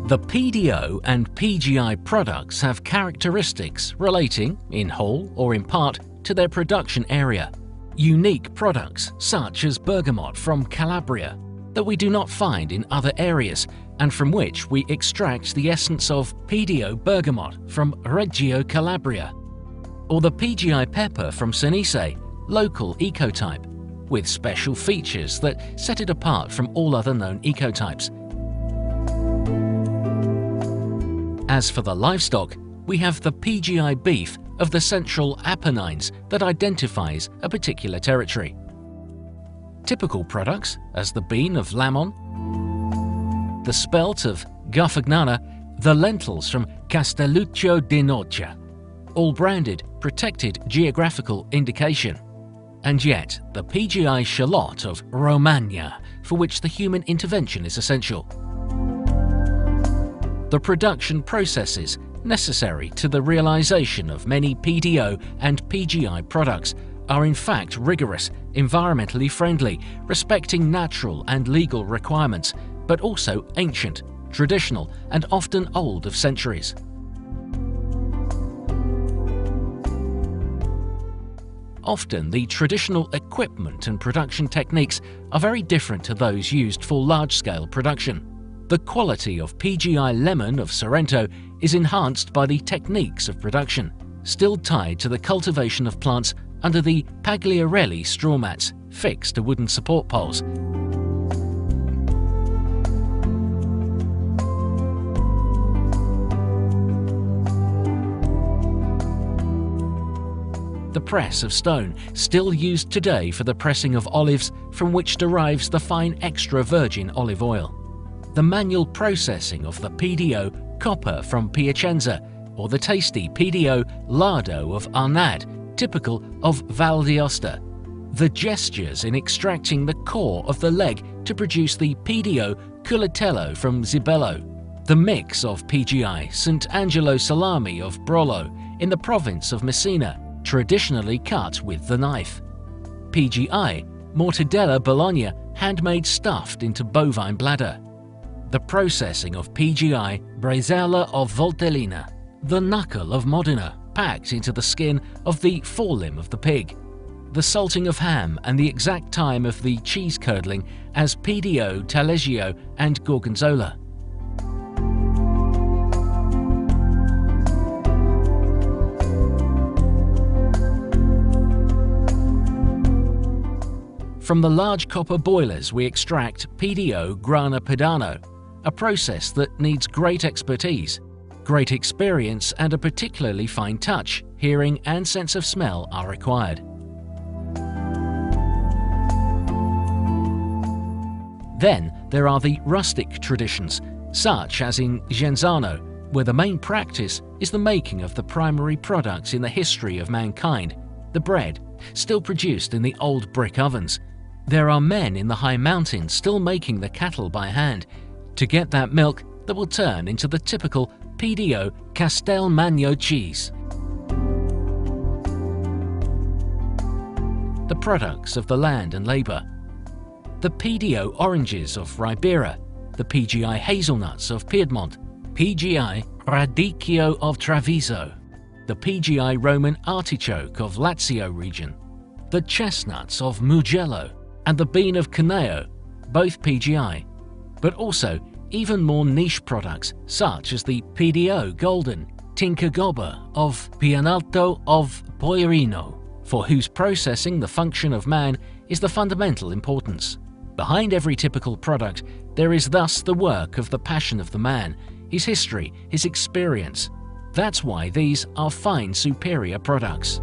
The PDO and PGI products have characteristics relating, in whole or in part, to their production area. Unique products such as bergamot from Calabria that we do not find in other areas and from which we extract the essence of PDO bergamot from Reggio Calabria. Or the PGI pepper from Senise, local ecotype, with special features that set it apart from all other known ecotypes. As for the livestock, we have the PGI beef of the Central Apennines that identifies a particular territory. Typical products, as the bean of Lamon, the spelt of Garfagnana, the lentils from Castelluccio di Noccia, all branded, protected geographical indication. And yet, the PGI shallot of Romagna, for which the human intervention is essential. The production processes necessary to the realization of many PDO and PGI products are in fact rigorous, environmentally friendly, respecting natural and legal requirements, but also ancient, traditional, and often old of centuries. Often the traditional equipment and production techniques are very different to those used for large-scale production. The quality of PGI lemon of Sorrento is enhanced by the techniques of production, still tied to the cultivation of plants under the Pagliarelli straw mats fixed to wooden support poles. The press of stone, still used today for the pressing of olives, from which derives the fine extra virgin olive oil. The manual processing of the PDO copper from Piacenza, or the tasty PDO lardo of Arnad, typical of Val d'Aosta. The gestures in extracting the core of the leg to produce the PDO culatello from Zibello. The mix of PGI St. Angelo salami of Brolo in the province of Messina, traditionally cut with the knife. PGI Mortadella Bologna, handmade stuffed into bovine bladder. The processing of PGI Bresaola of Voltellina, the knuckle of Modena, packed into the skin of the forelimb of the pig. The salting of ham and the exact time of the cheese curdling as PDO Taleggio and Gorgonzola. From the large copper boilers we extract PDO Grana Padano, a process that needs great expertise. Great experience and a particularly fine touch, hearing and sense of smell are required. Then there are the rustic traditions, such as in Genzano, where the main practice is the making of the primary products in the history of mankind, the bread, still produced in the old brick ovens. There are men in the high mountains still making the cattle by hand to get that milk that will turn into the typical PDO Castelmagno cheese. The products of the land and labor. The PDO oranges of Ribera, the PGI hazelnuts of Piedmont, PGI radicchio of Treviso, the PGI Roman artichoke of Lazio region, the chestnuts of Mugello, and the bean of Cuneo, both PGI, but also even more niche products such as the PDO Golden Tincagoba of Pianalto of Poirino, for whose processing the function of man is the fundamental importance. Behind every typical product, there is thus the work of the passion of the man, his history, his experience. That's why these are fine, superior products.